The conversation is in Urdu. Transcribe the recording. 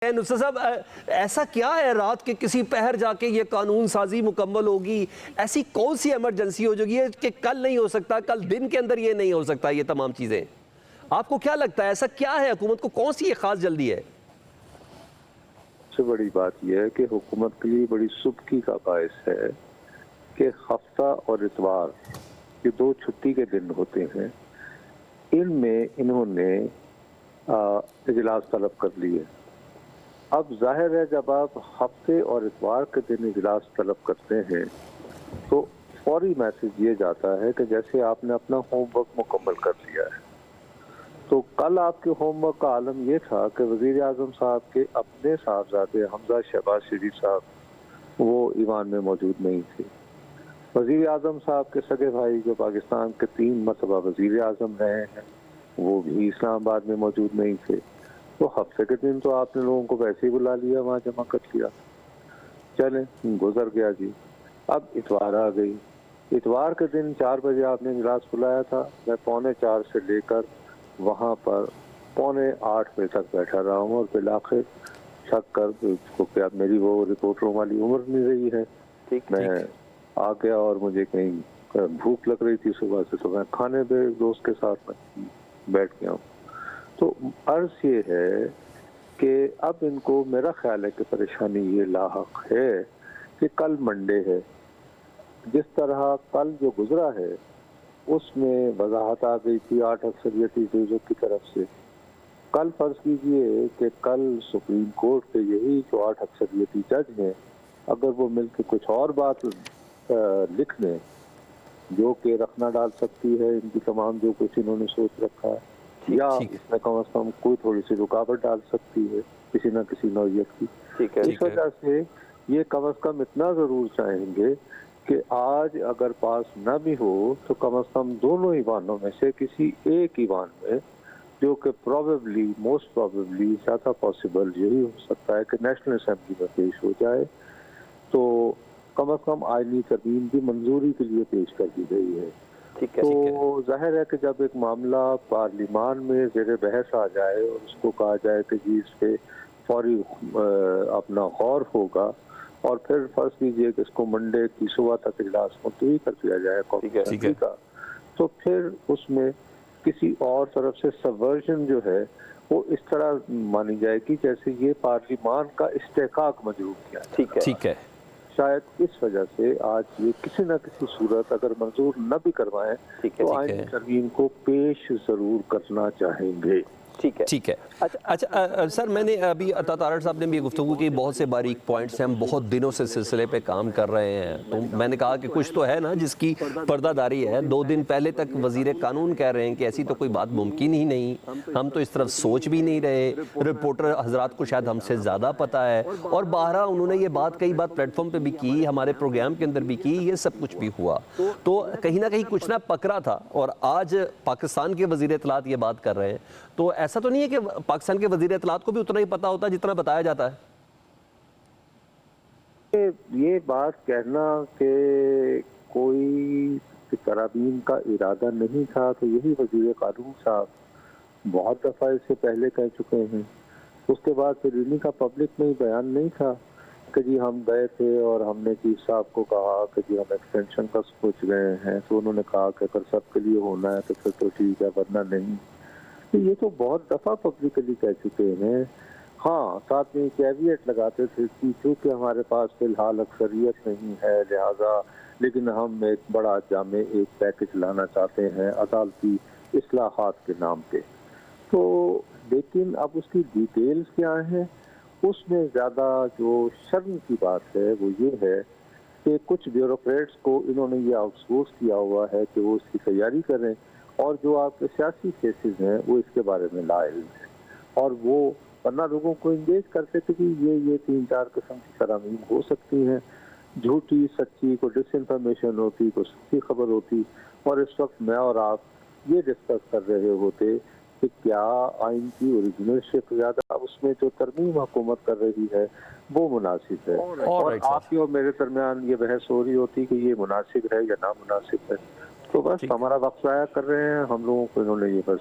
نصرت صاحب، ایسا کیا ہے رات کے کسی پہر جا کے یہ قانون سازی مکمل ہوگی؟ ایسی کون سی ایمرجنسی ہو جائے گی کہ کل نہیں ہو سکتا، کل دن کے اندر یہ نہیں ہو سکتا یہ تمام چیزیں؟ آپ کو کیا لگتا ہے ایسا کیا ہے؟ حکومت کو کون سی یہ خاص جلدی ہے؟ سب سے بڑی بات یہ ہے کہ حکومت کے لیے بڑی سبکی کا باعث ہے کہ ہفتہ اور اتوار یہ دو چھٹی کے دن ہوتے ہیں، ان میں انہوں نے اجلاس طلب کر لیے۔ اب ظاہر ہے جب آپ ہفتے اور اتوار کے دن اجلاس طلب کرتے ہیں تو فوری میسج یہ جاتا ہے کہ جیسے آپ نے اپنا ہوم ورک مکمل کر لیا ہے۔ تو کل آپ کے ہوم ورک کا عالم یہ تھا کہ وزیر اعظم صاحب کے اپنے صاحبزادے حمزہ شہباز شریف صاحب وہ ایوان میں موجود نہیں تھے۔ وزیر اعظم صاحب کے سگے بھائی جو پاکستان کے 3 مرتبہ وزیر اعظم رہے ہیں وہ بھی اسلام آباد میں موجود نہیں تھے۔ تو ہفتے کے دن تو آپ نے لوگوں کو ویسے ہی بلا لیا، وہاں جمع کر لیا، چلیں گزر گیا جی۔ اب اتوار آ گئی، اتوار کے دن 4 بجے آپ نے اجلاس بلایا تھا، میں 4:45 سے لے کر وہاں پر 7:45 بجے تک بیٹھا رہا ہوں، اور بالآخر چھک کر کیونکہ اب میری وہ رپورٹروں والی عمر نہیں رہی ہے، میں آ گیا اور مجھے کہیں بھوک لگ رہی تھی صبح سے، تو میں کھانے پہ ایک دوست کے ساتھ میں بیٹھ گیا ہوں۔ تو عرض یہ ہے کہ اب ان کو میرا خیال ہے کہ پریشانی یہ لاحق ہے کہ کل منڈے ہے، جس طرح کل جو گزرا ہے اس میں وضاحت آ گئی تھی 8 اکثریتی ججوں کی طرف سے۔ کل فرض کیجئے کہ کل سپریم کورٹ کے یہی جو 8 اکثریتی جج ہیں اگر وہ مل کے کچھ اور بات لکھ دیں جو کہ رکھنا ڈال سکتی ہے ان کی تمام جو کچھ انہوں نے سوچ رکھا ہے، یا اس میں کم از کم کوئی تھوڑی سی رکاوٹ ڈال سکتی ہے کسی نہ کسی نوعیت کی، اس وجہ سے یہ کم از کم اتنا ضرور چاہیں گے کہ آج اگر پاس نہ بھی ہو تو کم از کم دونوں ایوانوں میں سے کسی ایک ایوان میں، جو کہ پروبیبلی موسٹ پروبیبلی زیادہ پاسبل یہی ہو سکتا ہے کہ نیشنل اسمبلی میں پیش ہو جائے، تو کم از کم آئینی ترمیم کی منظوری کے لیے پیش کر دی گئی ہے۔ تو ظاہر ہے کہ جب ایک معاملہ پارلیمان میں زیر بحث آ جائے اور اس کو کہا جائے کہ جی اس پہ فوری اپنا غور ہوگا، اور پھر فرض کیجئے کہ اس کو منڈے کی صبح تک اجلاس ملتوی کر دیا جائے قومی کا، تو پھر اس میں کسی اور طرف سے سبورژن جو ہے وہ اس طرح مانی جائے گی جیسے یہ پارلیمان کا استحقاق مجروح کیا ہے۔ ٹھیک ہے، شاید اس وجہ سے آج یہ کسی نہ کسی صورت اگر منظور نہ بھی کروائیں تو آئینی ترمیم کو پیش ضرور کرنا چاہیں گے۔ ٹھیک ہے۔ اچھا سر، میں نے ابھی عطا تارڑ صاحب نے بھی گفتگو کی، بہت سے باریک پوائنٹس ہیں، ہم بہت دنوں سے سلسلے پہ کام کر رہے ہیں، تو میں نے کہا کہ کچھ تو ہے نا جس کی پردہ داری ہے۔ 2 دن پہلے تک وزیر قانون کہہ رہے ہیں کہ ایسی تو کوئی بات ممکن ہی نہیں، ہم تو اس طرف سوچ بھی نہیں رہے، رپورٹر حضرات کو شاید ہم سے زیادہ پتہ ہے، اور بہرحال انہوں نے یہ بات کئی بات پلیٹ فارم پہ بھی کی، ہمارے پروگرام کے اندر بھی کی، یہ سب کچھ بھی ہوا، تو کہیں نہ کہیں کچھ نہ پکڑا تھا، اور آج پاکستان کے وزیر اطلاعات یہ بات کر رہے ہیں، تو ایسا تو نہیں ہے کہ پاکستان کے وزیر اطلاعات کو بھی اتنا ہی پتا ہوتا ہے جتنا بتایا جاتا ہے؟ یہ بات کہنا کہ کوئی ترابین کا ارادہ نہیں تھا تو یہی وزیر قانون صاحب بہت دفعہ اس سے پہلے کہہ چکے ہیں۔ اس کے بعد پھر انہی کا پبلک میں بیان نہیں تھا کہ جی ہم گئے تھے اور ہم نے چیف صاحب کو کہا کہ جی ہم ایکسٹینشن کا سوچ رہے ہیں، تو انہوں نے کہا کہ اگر سب کے لیے ہونا ہے تو پھر تو ٹھیک ہے ورنہ نہیں۔ یہ تو بہت دفعہ پبلکلی کہہ چکے ہیں۔ ہاں، ساتھ میں کیویٹ لگاتے تھے کہ چونکہ ہمارے پاس فی الحال اکثریت نہیں ہے لہٰذا، لیکن ہم ایک بڑا جامع ایک پیکج لانا چاہتے ہیں عدالتی اصلاحات کے نام پہ۔ تو لیکن اب اس کی ڈیٹیلز کیا ہیں، اس میں زیادہ جو شرم کی بات ہے وہ یہ ہے کہ کچھ بیوروکریٹس کو انہوں نے یہ آؤٹ سورس کیا ہوا ہے کہ وہ اس کی تیاری کریں، اور جو آپ کے سیاسی کیسز ہیں وہ اس کے بارے میں لا علم ہیں، اور وہ ورنہ لوگوں کو انگیج کرتے تھے کہ یہ 3-4 قسم کی ترامیم ہو سکتی ہیں، جھوٹی سچی کو ڈس انفارمیشن ہوتی، کو سچی خبر ہوتی، اور اس وقت میں اور آپ یہ ڈسکس کر رہے ہوتے کہ کیا آئین کی اوریجنل شپ زیادہ اس میں جو ترمیم حکومت کر رہی ہے وہ مناسب ہے، اور آپ کی اور میرے درمیان یہ بحث ہو رہی ہوتی کہ یہ مناسب ہے یا نامناسب ہے۔ تو بس ہمارا وقت ضائع کر رہے ہیں ہم لوگوں کو، انہوں نے یہ بس